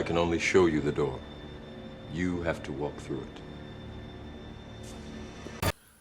can only show you the door. You have to walk through it.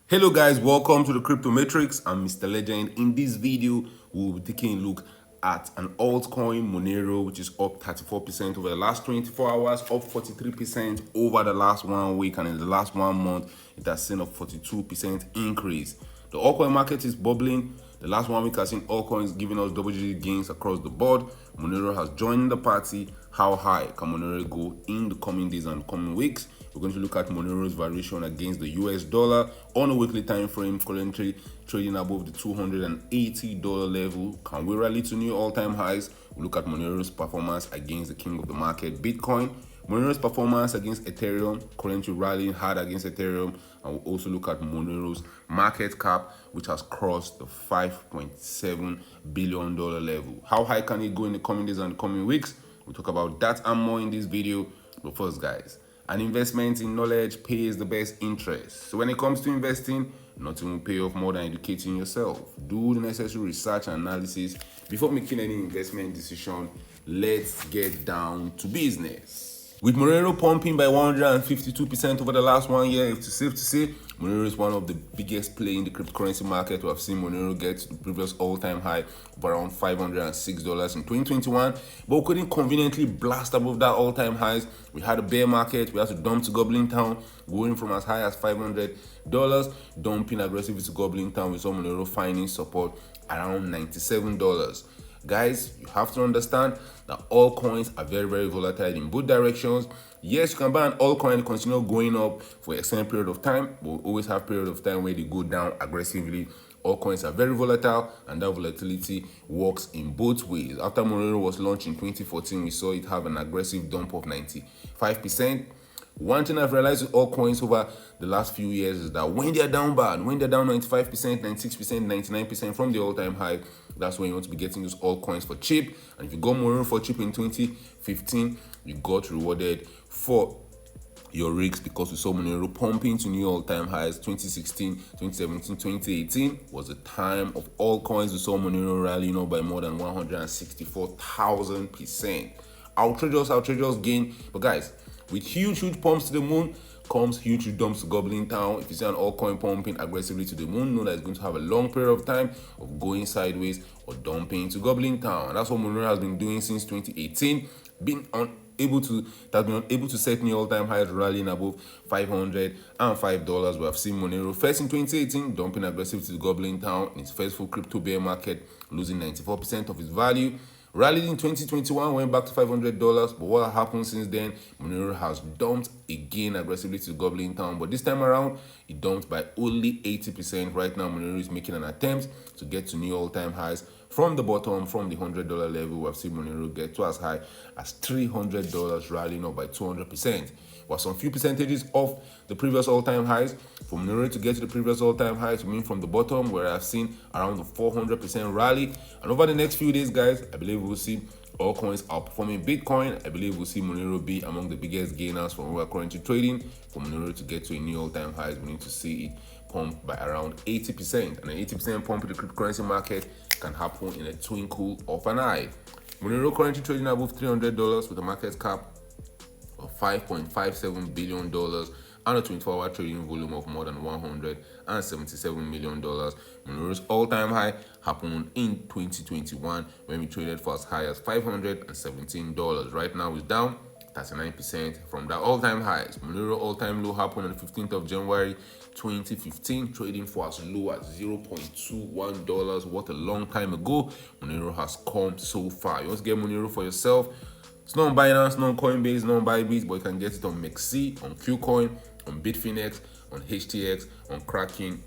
Hello guys, welcome to the Crypto Matrix. I'm Mr. Legend. In this video, we'll be taking a look at an altcoin, Monero, which is up 34% over the last 24 hours, up 43% over the last 1 week, and in the last 1 month, it has seen a 42% increase. The altcoin market is bubbling. The last 1 week has seen altcoins giving us double-digit gains across the board. Monero has joined the party. How high can Monero go in the coming days and coming weeks? We're going to look at Monero's variation against the US dollar on a weekly time frame, currently trading above the $280 level. Can we rally to new all-time highs? We'll look at Monero's performance against the king of the market, Bitcoin. Monero's performance against Ethereum, currently rallying hard against Ethereum. And we'll also look at Monero's market cap, which has crossed the $5.7 billion level. How high can it go in the coming days and the coming weeks? We'll talk about that and more in this video. But first, guys, an investment in knowledge pays the best interest. So when it comes to investing, nothing will pay off more than educating yourself. Do the necessary research and analysis before making any investment decision. Let's get down to business. With Monero pumping by 152% over the last 1 year, it's safe to say Monero is one of the biggest play in the cryptocurrency market. We have seen Monero get to the previous all-time high of around $506 in 2021, but we couldn't conveniently blast above that all-time highs. We had a bear market. We had to dump to Goblin Town, going from as high as $500, dumping aggressively to Goblin Town. We saw Monero finding support around $97. Guys, you have to understand that all coins are very, very volatile in both directions. Yes, you can buy an altcoin and continue going up for a extended period of time, but we always have period of time where they go down aggressively. All coins are very volatile, and that volatility works in both ways. After Monero was launched in 2014, we saw it have an aggressive dump of 95%. One thing I've realized with all coins over the last few years is that when they're down bad, when they're down 95%, 96%, 99% from the all-time high, that's when you want to be getting those altcoins for cheap. And if you got Monero for cheap in 2015, you got rewarded for your risks, because we saw Monero pumping to new all-time highs. 2016, 2017, 2018 was the time of all coins. We saw Monero rallying up by more than 164,000%. Outrageous gain. But guys, with huge pumps to the moon comes huge dumps to Goblin Town. If you see an altcoin pumping aggressively to the moon, know that it's going to have a long period of time of going sideways or dumping to Goblin Town. And that's what Monero has been doing since 2018, been unable to set new all-time highs, rallying above $505. We have seen Monero first in 2018 dumping aggressively to the Goblin Town in its first full crypto bear market, losing 94% of its value. Rallied in 2021, went back to $500, but what happened since then? Monero has dumped again aggressively to Goblin Town, but this time around, it dumped by only 80%. Right now, Monero is making an attempt to get to new all-time highs from the bottom, from the $100 level. We have seen Monero get to as high as $300, rallying up by 200%. Was some few percentages off the previous all-time highs. For Monero to get to the previous all-time highs, we mean from the bottom, where I've seen around the 400% rally. And over the next few days, guys, I believe we'll see all coins outperforming Bitcoin. I believe we'll see Monero be among the biggest gainers from where we're currently trading. For Monero to get to a new all-time highs, we need to see it pump by around 80%. And an 80% pump in the cryptocurrency market can happen in a twinkle of an eye. Monero currently trading above $300 with a market cap of $5.57 billion and a 24-hour trading volume of more than $177 million. Monero's all-time high happened in 2021 when we traded for as high as $517. Right now, it's down 39% from that all-time highs. Monero all-time low happened on the 15th of January 2015, trading for as low as $0.21. What a long time ago. Monero has come so far. You want to get Monero for yourself? It's not on Binance, not on Coinbase, not on Bybit, but you can get it on MEXC, on Qcoin, on Bitfinex, on HTX, on Kraken,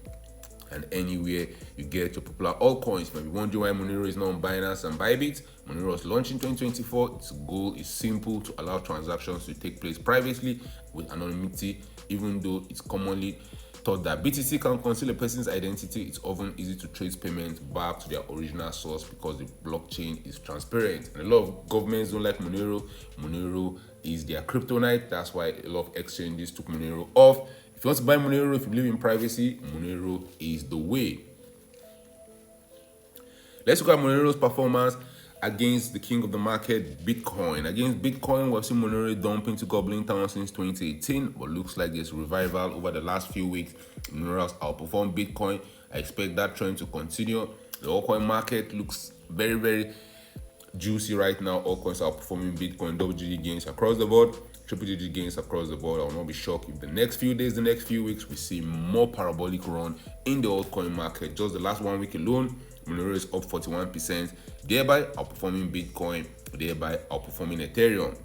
and anywhere you get your popular altcoins. Maybe wondering why Monero is not on Binance and Bybit. Monero was launched in 2024. Its goal is simple: to allow transactions to take place privately with anonymity. Even though it's commonly thought that BTC can conceal a person's identity, it's often easy to trace payments back to their original source because the blockchain is transparent. And a lot of governments don't like Monero. Monero is their kryptonite. That's why a lot of exchanges took Monero off. If you want to buy Monero, if you believe in privacy, Monero is the way. Let's look at Monero's performance against the king of the market, Bitcoin. Against Bitcoin, we've seen Monero dumping to goblin town since 2018, but looks like there's revival over the last few weeks. Monero has outperformed Bitcoin. I expect that trend to continue. The altcoin market looks very, very juicy right now. Altcoins are outperforming Bitcoin, double-digit gains across the board, triple-digit gains across the board. I will not be shocked if the next few days, the next few weeks, we see more parabolic run in the altcoin market. Just the last 1 week alone, Monero is up 41%, thereby outperforming Bitcoin, thereby outperforming Ethereum.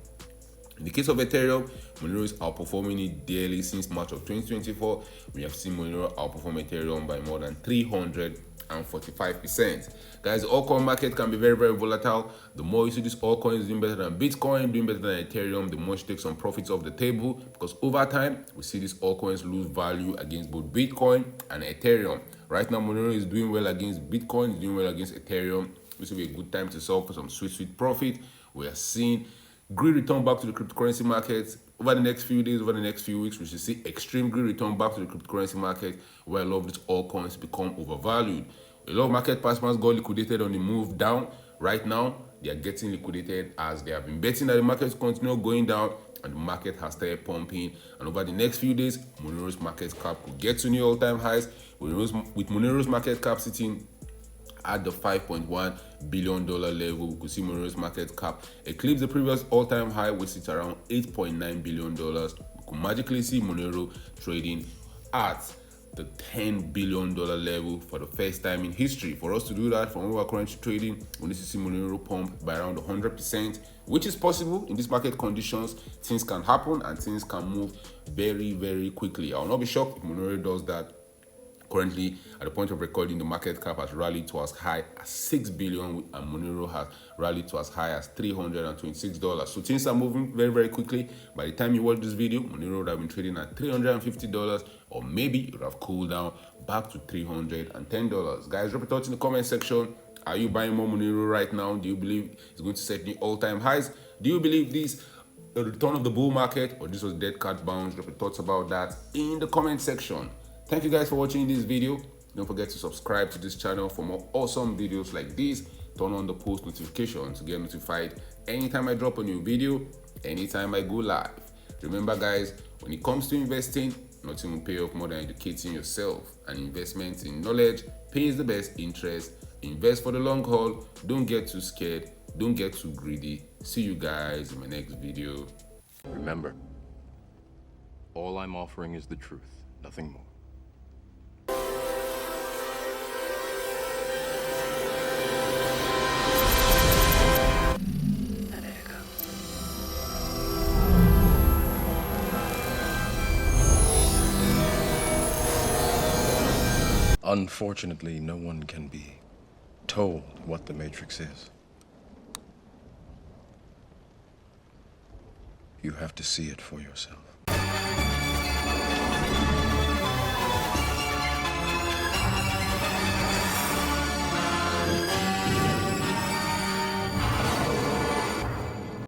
In the case of Ethereum, Monero is outperforming it daily since March of 2024. We have seen Monero outperform Ethereum by more than 345%. Guys, the altcoin market can be very, very volatile. The more you see these altcoins doing better than Bitcoin, doing better than Ethereum, the more you take some profits off the table, because over time, we see these altcoins lose value against both Bitcoin and Ethereum. Right now, Monero is doing well against Bitcoin, is doing well against Ethereum. This will be a good time to sell for some sweet profit. We are seeing great return back to the cryptocurrency markets. Over the next few days, over the next few weeks, we should see extreme great return back to the cryptocurrency market, where a lot of these altcoins become overvalued. A lot of market participants got liquidated on the move down. Right now, they are getting liquidated as they have been betting that the market will continue going down, and the market has started pumping. And over the next few days, Monero's market cap could get to new all-time highs, with Monero's market cap sitting at the $5.1 billion level. We could see Monero's market cap eclipse the previous all-time high, which sits around $8.9 billion. We could magically see Monero trading at the $10 billion level for the first time in history. For us to do that, from where we're currently trading, we need to see Monero pump by around 100%, which is possible in these market conditions. Things can happen and things can move very, very quickly. I will not be shocked if Monero does that. Currently, at the point of recording, the market cap has rallied to as high as $6 billion, and Monero has rallied to as high as $326. So things are moving very, very quickly. By the time you watch this video, Monero would have been trading at $350, or maybe it would have cooled down back to $310. Guys, drop your thoughts in the comment section. Are you buying more Monero right now? Do you believe it's going to set new all-time highs? Do you believe this the return of the bull market, or this was dead cat bounce? Drop your thoughts about that in the comment section. Thank you guys for watching this video. Don't forget to subscribe to this channel for more awesome videos like this. Turn on the post notification to get notified anytime I drop a new video, anytime I go live. Remember guys, when it comes to investing, nothing will pay off more than educating yourself. And investment in knowledge pays the best interest. Invest for the long haul. Don't get too scared. Don't get too greedy. See you guys in my next video. Remember, all I'm offering is the truth, nothing more. Unfortunately, no one can be told what the Matrix is. You have to see it for yourself.